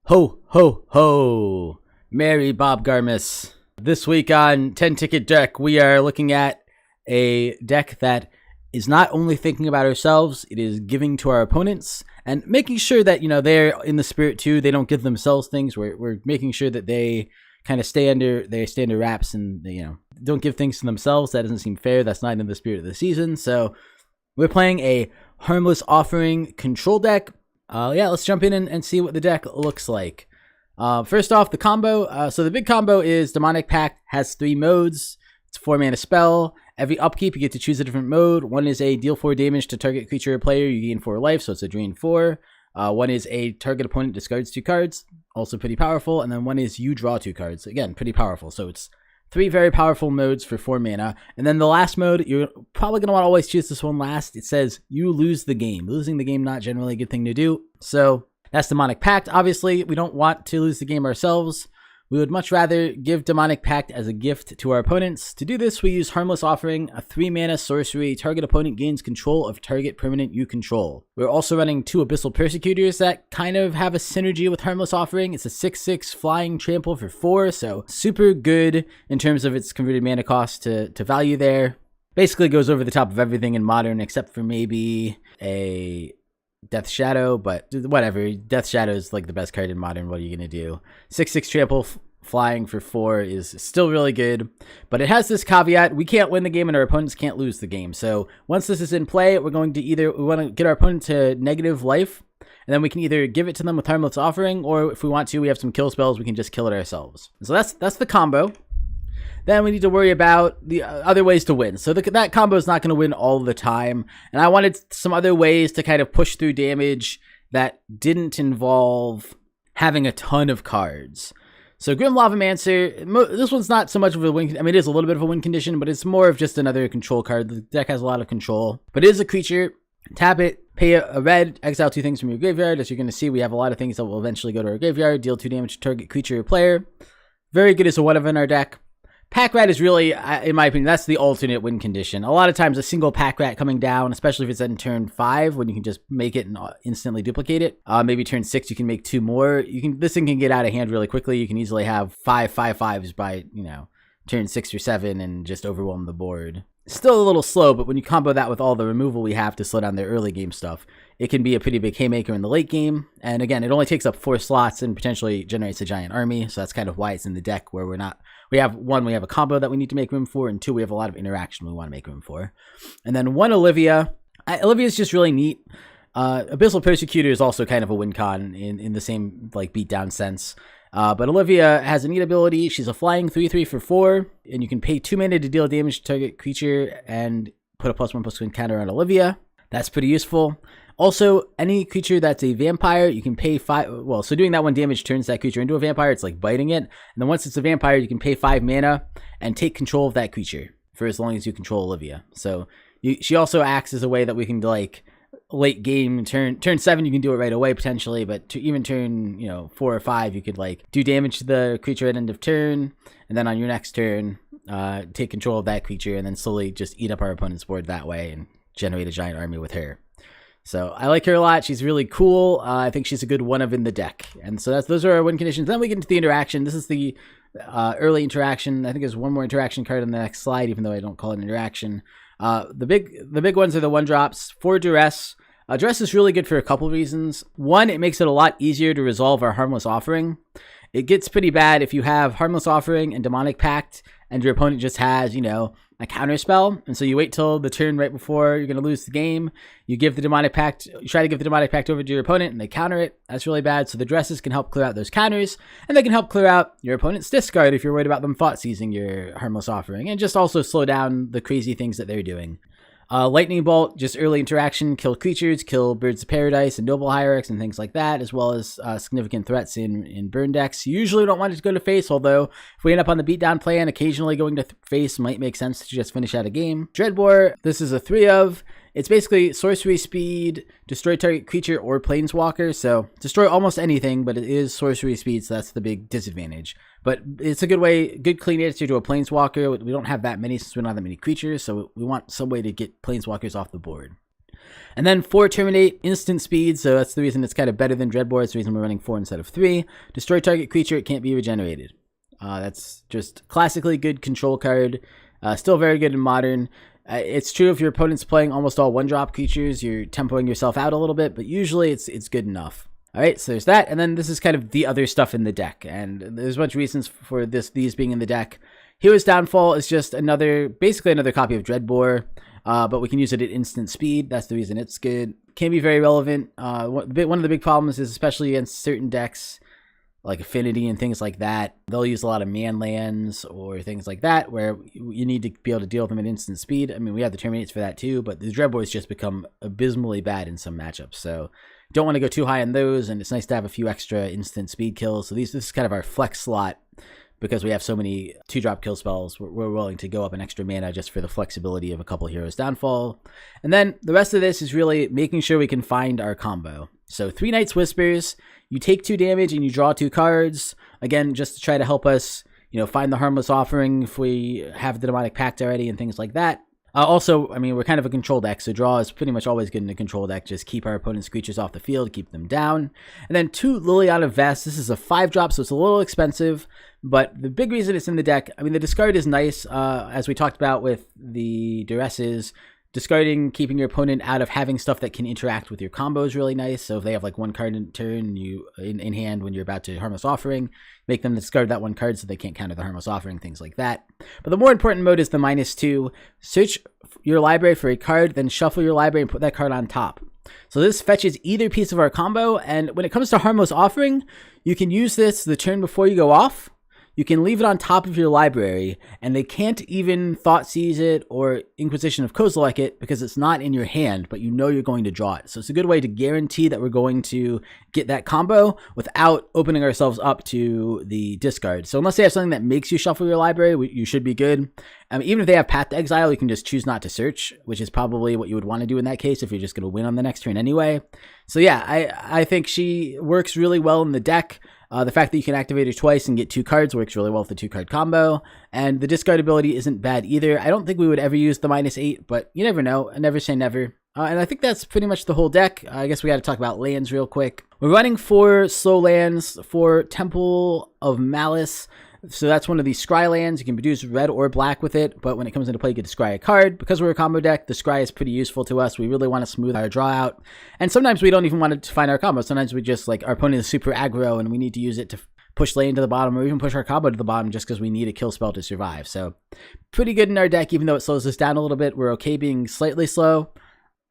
Ho, ho, ho! Merry Bob Garmus. This week on 10 Ticket Deck, we are looking at a deck that is not only thinking about ourselves, it is giving to our opponents and making sure that, they're in the spirit too. They don't give themselves things. We're making sure that they kind of stay under wraps and, don't give things to themselves. That doesn't seem fair. That's not in the spirit of the season. So we're playing a Harmless Offering control deck. Let's jump in and see what the deck looks like. First off, the combo. So the big combo is Demonic Pact, has 3 modes. It's a 4-mana spell. Every upkeep, you get to choose a different mode. One is a deal 4 damage to target creature or player. You gain 4 life, so it's a drain 4. One is a target opponent discards 2 cards. Also pretty powerful. And then one is you draw 2 cards. Again, pretty powerful. So it's 3 very powerful modes for 4 mana. And then the last mode, you're probably going to want to always choose this one last. It says you lose the game. Losing the game, not generally a good thing to do. So that's Demonic Pact. Obviously, we don't want to lose the game ourselves. We would much rather give Demonic Pact as a gift to our opponents. To do this, we use Harmless Offering, a 3-mana sorcery. Target opponent gains control of target permanent you control. We're also running 2 Abyssal Persecutors that kind of have a synergy with Harmless Offering. It's a 6/6 flying trample for 4, so super good in terms of its converted mana cost to value there. Basically goes over the top of everything in Modern except for maybe a Death Shadow, but whatever. Death Shadow is like the best card in Modern. What are you going to do? 6/6 trample flying for 4 is still really good, but it has this caveat: we can't win the game and our opponents can't lose the game. So once this is in play, we want to get our opponent to negative life, and then we can either give it to them with Harmless Offering, or if we want to, we have some kill spells, we can just kill it ourselves. So that's the combo. Then we need to worry about the other ways to win. So that combo is not going to win all the time. And I wanted some other ways to kind of push through damage that didn't involve having a ton of cards. So Grim Lavamancer, this one's not so much of a win. I mean, it is a little bit of a win condition, but it's more of just another control card. The deck has a lot of control, but it is a creature. Tap it, pay a red, exile 2 things from your graveyard. As you're going to see, we have a lot of things that will eventually go to our graveyard. Deal 2 damage to target creature or player. Very good as a 1-of in our deck. Pack Rat is really, in my opinion, that's the alternate win condition. A lot of times a single Pack Rat coming down, especially if it's in turn 5, when you can just make it and instantly duplicate it. Maybe turn 6, you can make 2 more. This thing can get out of hand really quickly. You can easily have 5/5/5s by, turn 6 or 7 and just overwhelm the board. Still a little slow, but when you combo that with all the removal we have to slow down the early game stuff, it can be a pretty big haymaker in the late game. And again, it only takes up 4 slots and potentially generates a giant army. So that's kind of why it's in the deck, where we have a combo that we need to make room for, and 2, we have a lot of interaction we want to make room for. And then 1 Olivia. Olivia is just really neat. Abyssal Persecutor is also kind of a win con in the same beatdown sense. But Olivia has a neat ability. She's a flying 3/3 for 4, and you can pay 2 mana to deal damage to target creature and put a +1/+1 counter on Olivia. That's pretty useful. Also, any creature that's a vampire, you can pay 5. Well, so doing that 1 damage turns that creature into a vampire. It's like biting it. And then once it's a vampire, you can pay 5 mana and take control of that creature for as long as you control Olivia. So she also acts as a way that we can late game turn 7, you can do it right away potentially, but to even turn 4 or 5, you could do damage to the creature at end of turn, and then on your next turn take control of that creature and then slowly just eat up our opponent's board that way and generate a giant army with her. So I like her a lot. She's really cool. I think she's a good 1-of in the deck. And so those are our win conditions. Then we get into the interaction. This is the early interaction. I think there's 1 more interaction card on the next slide, even though I don't call it interaction. The big ones are the 1-drops. For Duress. Duress is really good for a couple reasons. 1, it makes it a lot easier to resolve our Harmless Offering. It gets pretty bad if you have Harmless Offering and Demonic Pact, and your opponent just has, a counter spell, and so you wait till the turn right before you're going to lose the game. You try to give the Demonic Pact over to your opponent, and they counter it. That's really bad. So the Dresses can help clear out those counters, and they can help clear out your opponent's discard if you're worried about them thought seizing your Harmless Offering, and just also slow down the crazy things that they're doing. Lightning Bolt, just early interaction, kill creatures, kill Birds of Paradise and Noble Hierarchs and things like that, as well as significant threats in burn decks. You usually don't want it to go to face, although if we end up on the beatdown plan, occasionally going to face might make sense to just finish out a game. Dreadbore, this is a 3-of. It's basically sorcery speed, destroy target creature or planeswalker. So destroy almost anything, but it is sorcery speed, so that's the big disadvantage. But it's a good clean answer to a planeswalker. We don't have that many since we don't have that many creatures, so we want some way to get planeswalkers off the board. And then 4 Terminate, instant speed, so that's the reason it's kind of better than Dreadboard. It's the reason we're running 4 instead of 3. Destroy target creature, it can't be regenerated. That's just classically good control card. Still very good in Modern. It's true if your opponent's playing almost all 1-drop creatures, you're tempoing yourself out a little bit, but usually it's good enough. All right, so there's that, and then this is kind of the other stuff in the deck, and there's a bunch of reasons for these being in the deck. Hero's Downfall is just basically another copy of Dreadboard, but we can use it at instant speed. That's the reason it's good. Can be very relevant. One of the big problems is, especially against certain decks, like Affinity and things like that, they'll use a lot of man lands or things like that, where you need to be able to deal with them at instant speed. I mean, we have the Terminates for that too, but the Dreadboard's just become abysmally bad in some matchups, so don't want to go too high on those, and it's nice to have a few extra instant speed kills. So this is kind of our flex slot, because we have so many 2-drop kill spells. We're willing to go up an extra mana just for the flexibility of a couple Heroes Downfall. And then the rest of this is really making sure we can find our combo. So 3 Night's Whispers, you take 2 damage and you draw 2 cards. Again, just to try to help us, find the Harmless Offering if we have the Demonic Pact already and things like that. Also, I mean, we're kind of a control deck, so draw is pretty much always good in a control deck. Just keep our opponent's creatures off the field, keep them down. And then 2 Liliana Vess. This is a 5-drop, so it's a little expensive, but the big reason it's in the deck, I mean, the discard is nice, as we talked about with the Duresses. Discarding, keeping your opponent out of having stuff that can interact with your combo is really nice. So if they have like 1 card in turn, in hand when you're about to Harmless Offering, make them discard that 1 card so they can't counter the Harmless Offering, things like that. But the more important mode is the -2. Search your library for a card, then shuffle your library and put that card on top. So this fetches either piece of our combo, and when it comes to Harmless Offering, you can use this the turn before you go off. You can leave it on top of your library, and they can't even Thoughtseize it or Inquisition of Kozilek it because it's not in your hand, but you know you're going to draw it. So it's a good way to guarantee that we're going to get that combo without opening ourselves up to the discard. So unless they have something that makes you shuffle your library, you should be good. Even if they have Path to Exile, you can just choose not to search, which is probably what you would want to do in that case if you're just going to win on the next turn anyway. So yeah, I think she works really well in the deck. The fact that you can activate her twice and get 2 cards works really well with the 2-card combo. And the discard ability isn't bad either. I don't think we would ever use the -8, but you never know. I never say never. And I think that's pretty much the whole deck. I guess we got to talk about lands real quick. We're running 4 slow lands for Temple of Malice. So that's one of these scry lands. You can produce red or black with it, but when it comes into play, you get to scry a card. Because we're a combo deck, the scry is pretty useful to us. We really want to smooth our draw out. And sometimes we don't even want to find our combo. Sometimes we just, our opponent is super aggro and we need to use it to push lane to the bottom or even push our combo to the bottom just because we need a kill spell to survive. So pretty good in our deck, even though it slows us down a little bit. We're okay being slightly slow.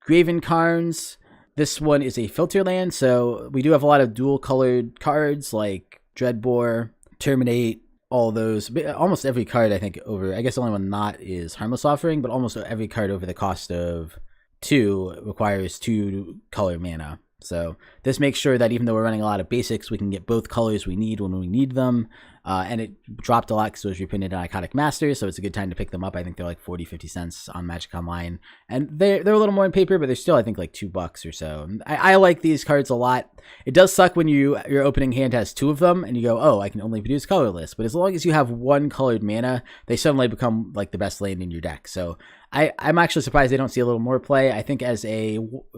Graven Carns. This one is a filter land, so we do have a lot of dual-colored cards like Dreadboard, Terminate, all those. Almost every card, I think, I guess the only one not is Harmless Offering, but almost every card over the cost of 2 requires 2 color mana. So this makes sure that even though we're running a lot of basics, we can get both colors we need when we need them. And it dropped a lot because it was reprinted in Iconic Masters, so it's a good time to pick them up. I think they're like 40-50 cents on Magic Online. And they're a little more in paper, but they're still, I think, like $2 or so. I like these cards a lot. It does suck when your opening hand has 2 of them, and you go, oh, I can only produce colorless. But as long as you have 1 colored mana, they suddenly become like the best land in your deck. So I'm actually surprised they don't see a little more play. I think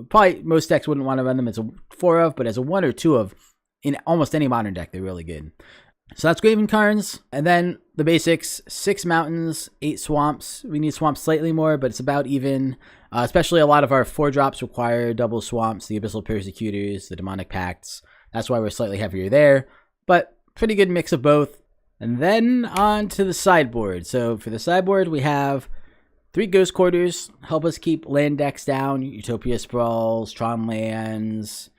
probably most decks wouldn't want to run them as a 4 of, but as a 1 or 2 of, in almost any modern deck, they're really good. So that's Graven Carns. And then the basics, 6 mountains, 8 swamps. We need swamps slightly more, but it's about even. Especially a lot of our 4-drops require double swamps, the Abyssal Persecutors, the Demonic Pacts. That's why we're slightly heavier there. But pretty good mix of both. And then on to the sideboard. So for the sideboard, we have 3 Ghost Quarters. Help us keep land decks down. Utopia Sprawls, Tron Lands.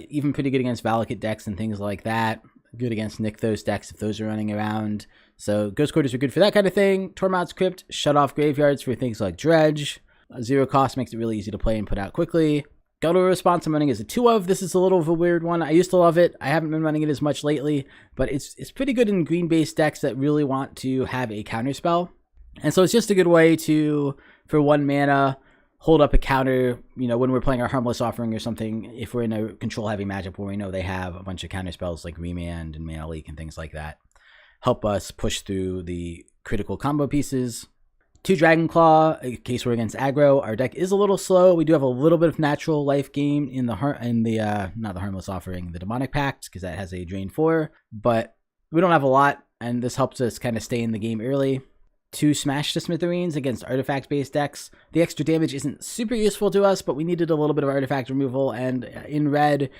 Even pretty good against Valakut decks and things like that. Good against Nykthos decks if those are running around. So Ghost Quarters are good for that kind of thing. Tormod's Crypt, shut off graveyards for things like Dredge. 0 cost makes it really easy to play and put out quickly. Guttural Response I'm running as a 2 of. This is a little of a weird one. I used to love it. I haven't been running it as much lately, but it's pretty good in green-based decks that really want to have a counterspell. And so it's just a good way to, for 1 mana, hold up a counter, when we're playing our Harmless Offering or something, if we're in a control-heavy matchup where we know they have a bunch of counter spells like Remand and Mana Leak and things like that. Help us push through the critical combo pieces. 2 Dragon Claw in case we're against aggro. Our deck is a little slow. We do have a little bit of natural life gain in the not the Harmless Offering, the Demonic Pact, because that has a drain 4, but we don't have a lot, and this helps us kind of stay in the game early. 2 Smash to Smithereens against artifact-based decks. The extra damage isn't super useful to us, but we needed a little bit of artifact removal, and in red,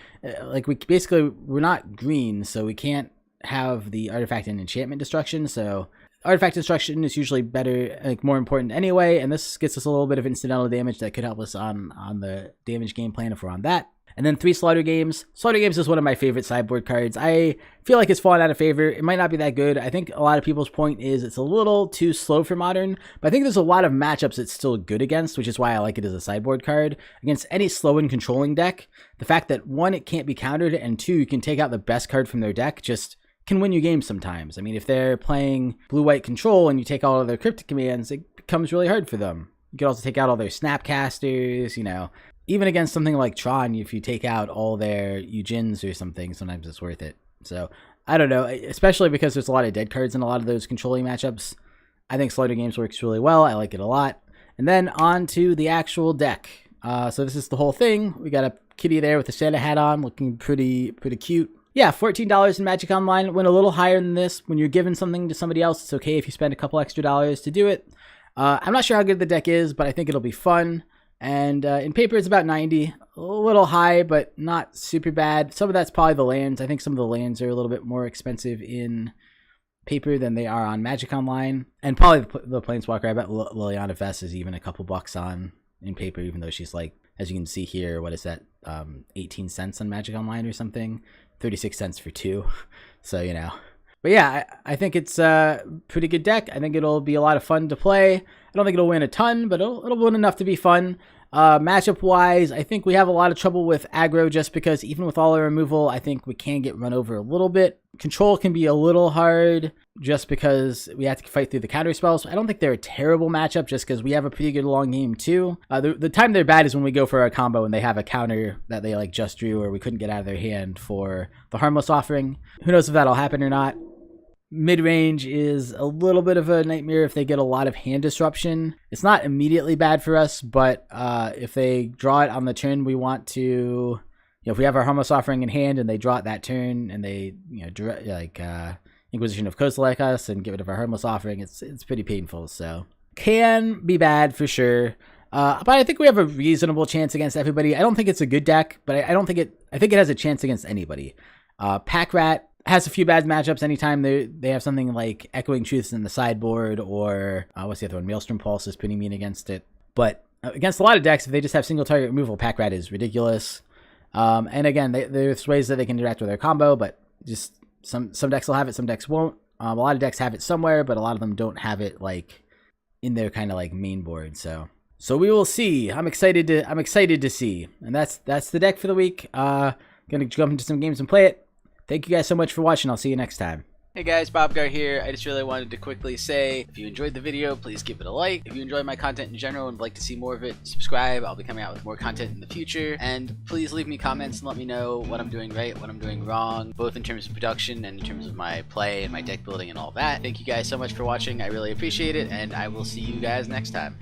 like we're not green, so we can't have the artifact and enchantment destruction, so artifact destruction is usually better, like more important anyway, and this gets us a little bit of incidental damage that could help us on the damage game plan if we're on that. And then 3 Slaughter Games. Slaughter Games is one of my favorite sideboard cards. I feel like it's fallen out of favor. It might not be that good. I think a lot of people's point is it's a little too slow for Modern, but I think there's a lot of matchups it's still good against, which is why I like it as a sideboard card. Against any slow and controlling deck, the fact that 1, it can't be countered, and 2, you can take out the best card from their deck just can win you games sometimes. I mean, if they're playing blue-white control and you take all of their cryptic commands, it becomes really hard for them. You can also take out all their snapcasters, you know. Even against something like Tron, if you take out all their Eugins or something, sometimes it's worth it. So, I don't know, especially because there's a lot of dead cards in a lot of those controlling matchups. I think Slaughter Games works really well. I like it a lot. And then on to the actual deck. So this is the whole thing. We got a kitty there with a Santa hat on, looking pretty cute. Yeah, $14 in Magic Online. Went a little higher than this. When you're giving something to somebody else, it's okay if you spend a couple extra dollars to do it. I'm not sure how good the deck is, but I think it'll be fun. And in paper, it's about 90. A little high, but not super bad. Some of that's probably the lands. I think some of the lands are a little bit more expensive in paper than they are on Magic Online. And probably the Planeswalker, I bet Liliana Vess is even a couple bucks on in paper, even though she's like, as you can see here, what is that, 18 cents on Magic Online or something? 36 cents for 2. So, you know. But yeah, I think it's a pretty good deck. I think it'll be a lot of fun to play. I don't think it'll win a ton, but it'll win enough to be fun. Matchup-wise, I think we have a lot of trouble with aggro just because even with all our removal, I think we can get run over a little bit. Control can be a little hard just because we have to fight through the counter spells. I don't think they're a terrible matchup just because we have a pretty good long game too. The time they're bad is when we go for a combo and they have a counter that they like just drew or we couldn't get out of their hand for the Harmless Offering. Who knows if that'll happen or not. Mid-range is a little bit of a nightmare if they get a lot of hand disruption. It's not immediately bad for us, but if they draw it on the turn we want to, you know, if we have our Harmless Offering in hand and they draw it that turn and they, you know, Inquisition of Kozilek us and get rid of our Harmless Offering, it's pretty painful. So can be bad for sure. But I think we have a reasonable chance against everybody. I don't think it's a good deck, but I think it has a chance against anybody. Pack Rat has a few bad matchups anytime they have something like Echoing Truths in the sideboard, or what's the other one? Maelstrom Pulse is pretty mean against it. But against a lot of decks, if they just have single target removal, Pack Rat is ridiculous. And again, there's ways that they can interact with their combo, but just some decks will have it, some decks won't. A lot of decks have it somewhere, but a lot of them don't have it like in their kind of like main board. So we will see. I'm excited to see. And that's the deck for the week. Gonna jump into some games and play it. Thank you guys so much for watching. I'll see you next time. Hey guys, Bobgar here. I just really wanted to quickly say, if you enjoyed the video, please give it a like. If you enjoy my content in general and would like to see more of it, subscribe. I'll be coming out with more content in the future. And please leave me comments and let me know what I'm doing right, what I'm doing wrong, both in terms of production and in terms of my play and my deck building and all that. Thank you guys so much for watching. I really appreciate it, and I will see you guys next time.